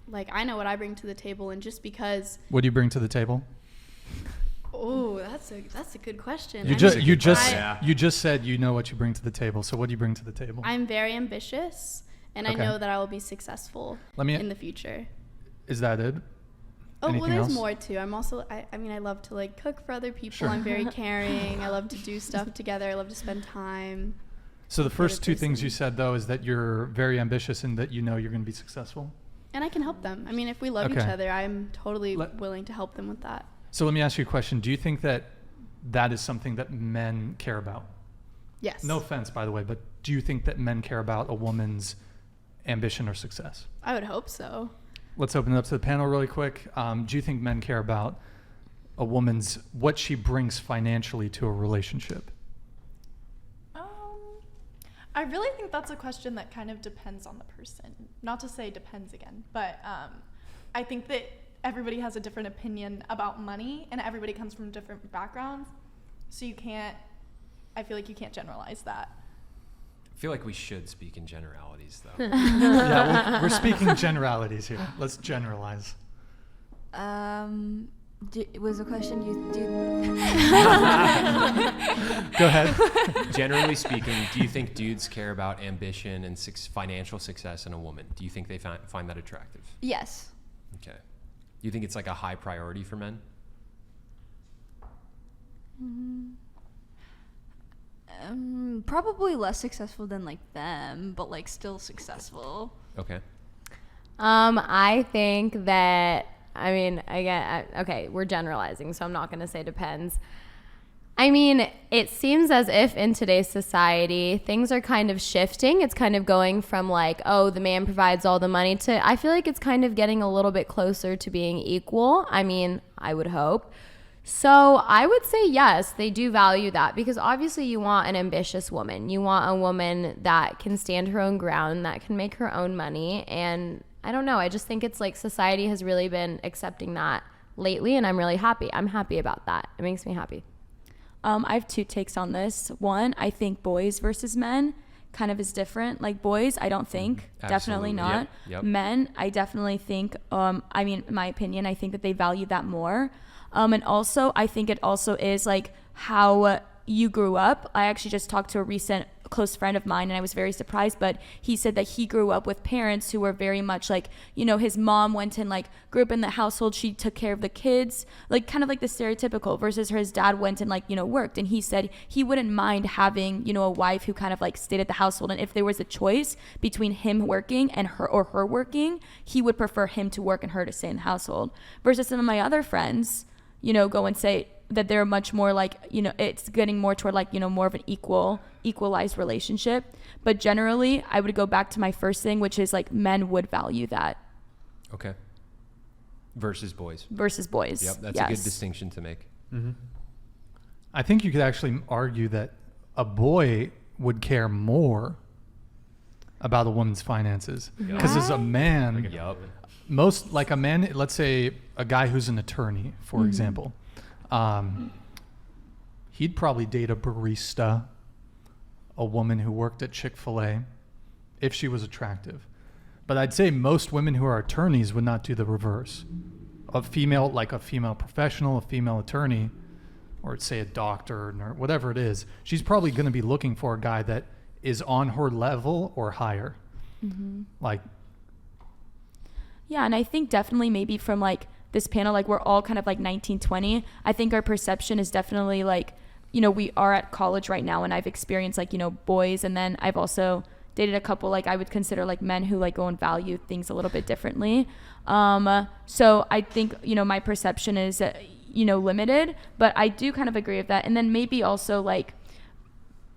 like, I know what I bring to the table, and just because. What do you bring to the table? Oh, that's a good question. You just said you know what you bring to the table. So what do you bring to the table? I'm very ambitious, and I know that I will be successful in the future. Is that it? Oh, Anything well, there's else? more too. I'm also, I mean, I love to like cook for other people. Sure. I'm very caring. I love to do stuff together. I love to spend time. So the first two things you said, though, is that you're very ambitious and that you know you're going to be successful. And I can help them. I mean, if we love each other, I'm totally willing to help them with that. So let me ask you a question. Do you think that that is something that men care about? Yes. No offense, by the way, but do you think that men care about a woman's ambition or success? I would hope so. Let's open it up to the panel really quick. Do you think men care about a woman's, what she brings financially to a relationship? I really think that's a question that kind of depends on the person. Not to say depends again, but I think that everybody has a different opinion about money, and everybody comes from different backgrounds. So I feel like you can't generalize that. I feel like we should speak in generalities, though. Yeah, we're speaking generalities here. Let's generalize. Was the question you do? Go ahead. Generally speaking, do you think dudes care about ambition and financial success in a woman? Do you think they find that attractive? Yes. Okay. Do you think it's like a high priority for men? Probably less successful than like them, but like still successful. Okay. I think that, I mean, okay, we're generalizing, so I'm not going to say depends. I mean, it seems as if in today's society, things are kind of shifting. It's kind of going from like, oh, the man provides all the money to, I feel like it's kind of getting a little bit closer to being equal. I mean, I would hope. So I would say yes, they do value that, because obviously you want an ambitious woman. You want a woman that can stand her own ground, that can make her own money. And I don't know, I just think it's like society has really been accepting that lately, and I'm really happy. I'm happy about that. It makes me happy. I have two takes on this. One, I think boys versus men kind of is different. Like boys, I don't think, definitely not. Yep. Men, I definitely think, I mean, in my opinion, I think that they value that more. And also, I think it also is like how you grew up. I actually just talked to a recent close friend of mine, and I was very surprised, but he said that he grew up with parents who were very much like, you know, his mom went and like grew up in the household, she took care of the kids, like kind of like the stereotypical, versus his dad went and like, you know, worked. And he said he wouldn't mind having, you know, a wife who kind of like stayed at the household, and if there was a choice between him working and her working, he would prefer him to work and her to stay in the household. Versus some of my other friends, you know, go and say that they're much more like, you know, it's getting more toward like, you know, more of an equalized relationship. But generally, I would go back to my first thing, which is like men would value that. Okay. Versus boys. Yep, that's a good distinction to make. Mm-hmm. I think you could actually argue that a boy would care more about a woman's finances. Because as a man, most, like a man, let's say a guy who's an attorney, for example, he'd probably date a barista, a woman who worked at Chick-fil-A, if she was attractive. But I'd say most women who are attorneys would not do the reverse. A female professional, a female attorney, or say a doctor, or whatever it is, she's probably going to be looking for a guy that is on her level or higher. Like, yeah, and I think definitely maybe from like this panel, like we're all kind of like 19, 20. I think our perception is definitely like, you know, we are at college right now, and I've experienced like, you know, boys, and then I've also dated a couple like I would consider like men who like go and value things a little bit differently. So I think, you know, my perception is, you know, limited, but I do kind of agree with that. And then maybe also like,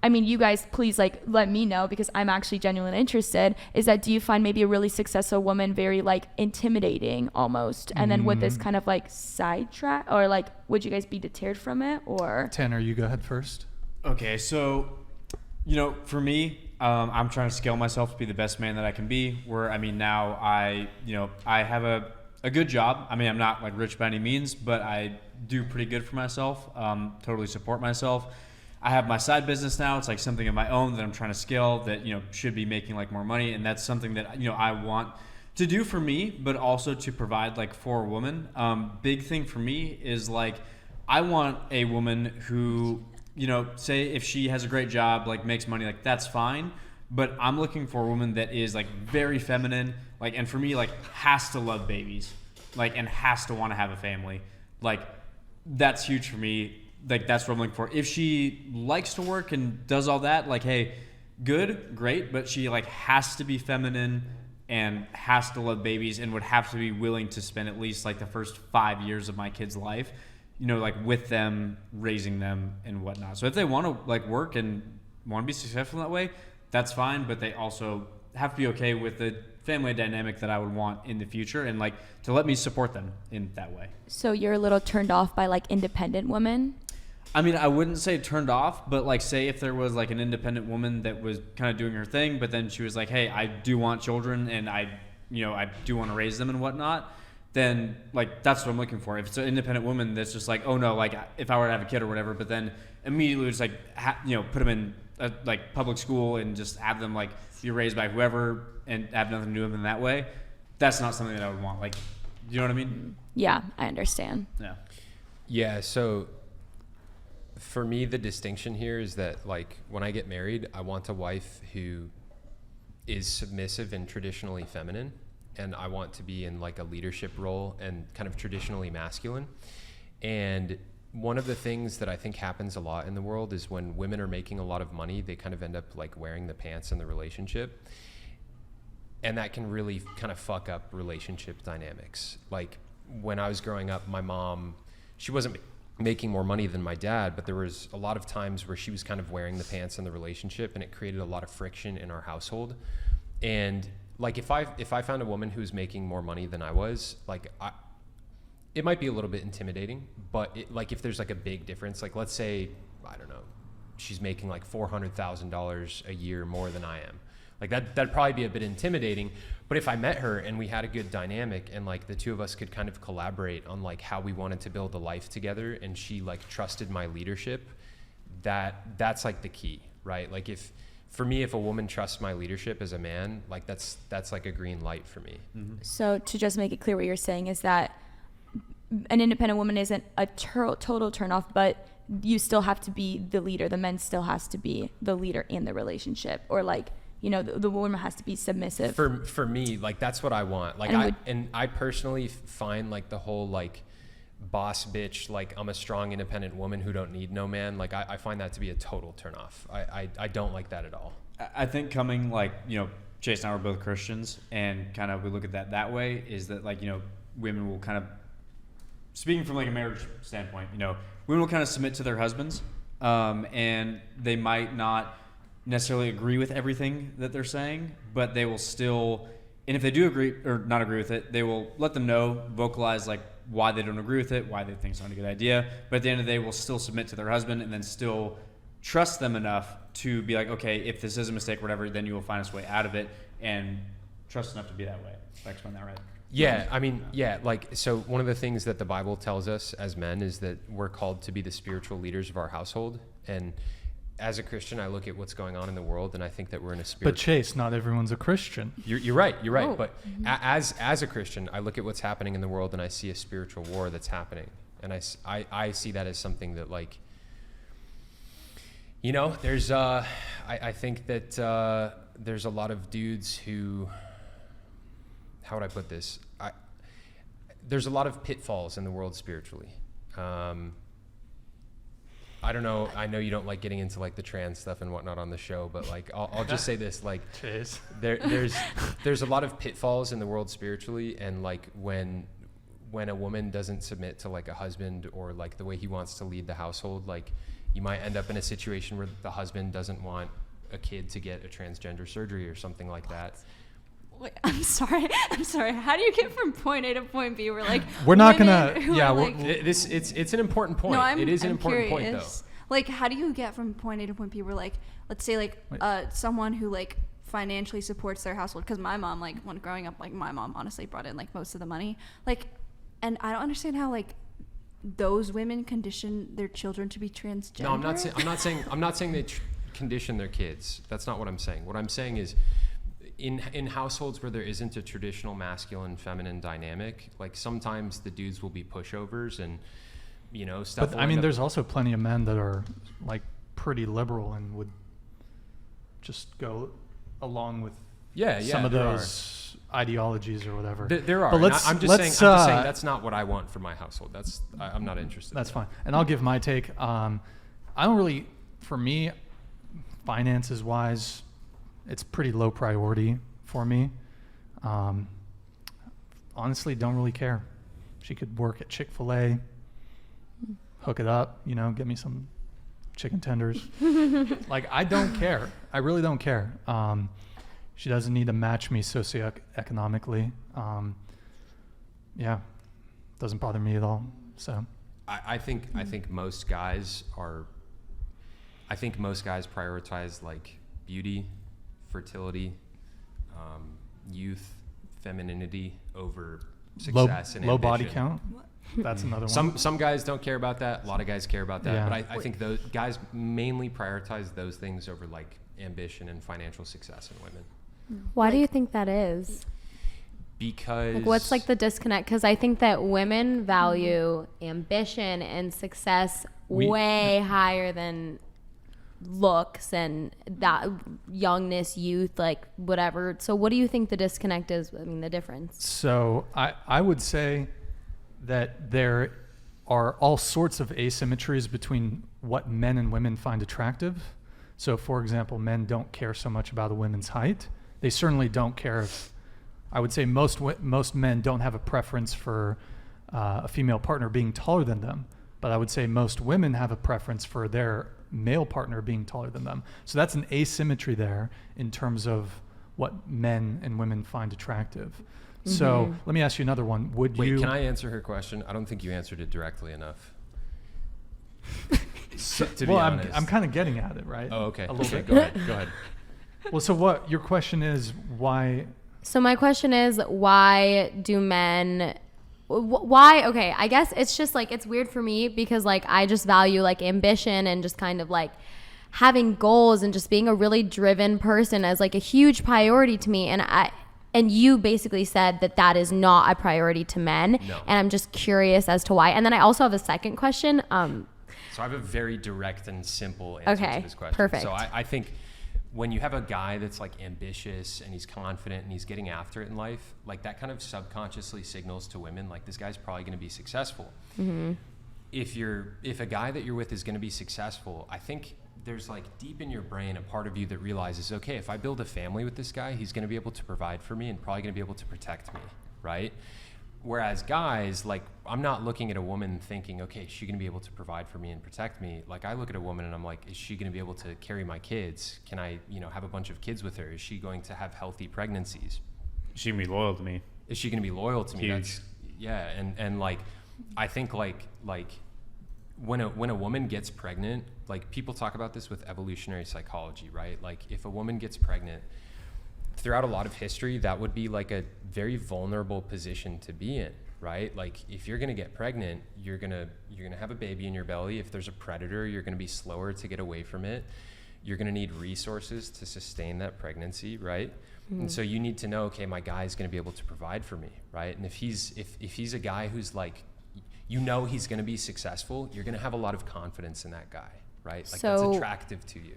I mean, you guys, please like let me know, because I'm actually genuinely interested, is that do you find maybe a really successful woman very like intimidating almost? And then would this kind of like sidetrack, or like would you guys be deterred from it? Or Tanner, you go ahead first. Okay, so, you know, for me, I'm trying to scale myself to be the best man that I can be. Where, I mean, now I have a good job. I mean, I'm not like rich by any means, but I do pretty good for myself. Totally support myself. I have my side business now. It's like something of my own that I'm trying to scale that, you know, should be making like more money. And that's something that, you know, I want to do for me, but also to provide like for a woman. Big thing for me is like, I want a woman who, you know, say if she has a great job, like makes money, like that's fine. But I'm looking for a woman that is like very feminine, like, and for me, like has to love babies, like, and has to want to have a family. Like, that's huge for me. Like, that's what I'm looking for. If she likes to work and does all that, like, hey, good, great, but she like has to be feminine and has to love babies and would have to be willing to spend at least like the first 5 years of my kid's life, you know, like with them, raising them and whatnot. So if they want to like work and want to be successful in that way, that's fine, but they also have to be okay with the family dynamic that I would want in the future and like to let me support them in that way. So you're a little turned off by like independent women? I mean, I wouldn't say turned off, but like say if there was like an independent woman that was kind of doing her thing, but then she was like, hey, I do want children and I do want to raise them and whatnot, then like that's what I'm looking for. If it's an independent woman that's just like, oh no, like if I were to have a kid or whatever, but then immediately just like, put them in a, like public school and just have them like be raised by whoever and have nothing to do with them that way, that's not something that I would want. Like, you know what I mean? Yeah, I understand. Yeah. Yeah, so for me, the distinction here is that, like, when I get married, I want a wife who is submissive and traditionally feminine, and I want to be in, like, a leadership role and kind of traditionally masculine. And one of the things that I think happens a lot in the world is when women are making a lot of money, they kind of end up, like, wearing the pants in the relationship. And that can really kind of fuck up relationship dynamics. Like, when I was growing up, my mom, she wasn't making more money than my dad, but there was a lot of times where she was kind of wearing the pants in the relationship, and it created a lot of friction in our household. And like if I found a woman who was making more money than I was, like it might be a little bit intimidating, but like if there's like a big difference, like let's say, I don't know, she's making like $400,000 a year more than I am. Like that'd probably be a bit intimidating. But if I met her and we had a good dynamic and like the two of us could kind of collaborate on like how we wanted to build a life together, and she like trusted my leadership, that's like the key, right? Like for me, if a woman trusts my leadership as a man, like that's like a green light for me. Mm-hmm. So to just make it clear, what you're saying is that an independent woman isn't a total turnoff, but you still have to be the leader. The man still has to be the leader in the relationship, or like, you know, the woman has to be submissive. For me, like that's what I want. Like I personally find like the whole like boss bitch, like I'm a strong independent woman who don't need no man. Like I find that to be a total turnoff. I don't like that at all. I think coming like, you know, Chase and I were both Christians, and kind of we look at that way, is that like, you know, women will kind of, speaking from like a marriage standpoint, you know, women will kind of submit to their husbands, and they might not necessarily agree with everything that they're saying, but they will still, and if they do agree or not agree with it, they will let them know, vocalize like why they don't agree with it, why they think it's not a good idea, but at the end of the day will still submit to their husband and then still trust them enough to be like, okay, if this is a mistake or whatever, then you will find us way out of it, and trust enough to be that way. If I explain that right. Yeah, I mean, yeah, like, so one of the things that the Bible tells us as men is that we're called to be the spiritual leaders of our household. And as a Christian, I look at what's going on in the world, and I think that we're in a spiritual... But Chase, not everyone's a Christian. You're right. Oh. But as a Christian, I look at what's happening in the world, and I see a spiritual war that's happening. And I see that as something that, like, you know, there's... I think that there's a lot of dudes who... How would I put this? There's a lot of pitfalls in the world spiritually. I don't know. I know you don't like getting into like the trans stuff and whatnot on the show, but like I'll just say this: like there's a lot of pitfalls in the world spiritually, and like when a woman doesn't submit to like a husband or like the way he wants to lead the household, like you might end up in a situation where the husband doesn't want a kid to get a transgender surgery or something like that. Wait, I'm sorry. How do you get from point A to point B? We're like, we're not gonna. Yeah, like, it's an important point. No, it is an important curious. point, though. Like, how do you get from point A to point B? We're like, let's say like someone who like financially supports their household. Because my mom, like when growing up, like my mom honestly brought in like most of the money. Like, and I don't understand how like those women condition their children to be transgender. No, I'm not saying they condition their kids. That's not what I'm saying. What I'm saying is, in households where there isn't a traditional masculine feminine dynamic, like sometimes the dudes will be pushovers and stuff. But I mean, there's also plenty of men that are like pretty liberal and would just go along with some of those ideologies or whatever. There are. But I'm just saying that's not what I want for my household. I'm not interested. That's fine. And I'll give my take. I don't really, for me, finances wise, it's pretty low priority for me. Honestly, don't really care. She could work at Chick-fil-A, hook it up, get me some chicken tenders. Like, I don't care. I really don't care. She doesn't need to match me socioeconomically. Doesn't bother me at all. So I think most guys prioritize like beauty, fertility, youth, femininity over success and low ambition. body count. That's another one. Some guys don't care about that. A lot of guys care about that. Yeah. But I think those guys mainly prioritize those things over like ambition and financial success in women. Why do you think that is? Because like, what's like the disconnect? Because I think that women value ambition and success way higher than looks and that youngness, youth, like whatever. So what do you think the disconnect is? I mean, the difference. So I would say that there are all sorts of asymmetries between what men and women find attractive. So for example, men don't care so much about a woman's height. They certainly don't care if, I would say most men don't have a preference for a female partner being taller than them. But I would say most women have a preference for their male partner being taller than them. So that's an asymmetry there in terms of what men and women find attractive. Mm-hmm. So let me ask you another one. Wait, can I answer her question? I don't think you answered it directly enough. To be honest. I'm kind of getting at it, right? Oh, okay. A little bit. Go ahead. Well, so what your question is, why? So my question is, why do men... Why? Okay, I guess it's just like, it's weird for me because like I just value like ambition and just kind of like having goals and just being a really driven person as like a huge priority to me. And you basically said that is not a priority to men. No. And I'm just curious as to why. And then I also have a second question. So I have a very direct and simple answer to this question. Perfect. So I think when you have a guy that's like ambitious and he's confident and he's getting after it in life, like that kind of subconsciously signals to women like this guy's probably going to be successful. Mm-hmm. If a guy that you're with is going to be successful, I think there's like deep in your brain a part of you that realizes, okay, if I build a family with this guy, he's going to be able to provide for me and probably going to be able to protect me, right? Whereas guys, like, I'm not looking at a woman thinking, okay, is she going to be able to provide for me and protect me? Like, I look at a woman and I'm like, is she going to be able to carry my kids? Can I, have a bunch of kids with her? Is she going to have healthy pregnancies? Is she going to be loyal to me? Is she going to be loyal to me? Huge. And like, I think like when a woman gets pregnant, like people talk about this with evolutionary psychology, right? Like if a woman gets pregnant, throughout a lot of history, that would be like a very vulnerable position to be in, right? Like if you're gonna get pregnant, you're gonna have a baby in your belly. If there's a predator, you're gonna be slower to get away from it. You're gonna need resources to sustain that pregnancy, right? Mm-hmm. And so you need to know, okay, my guy's gonna be able to provide for me, right? And if he's a guy who's like, he's gonna be successful, you're gonna have a lot of confidence in that guy, right? Like that's attractive to you.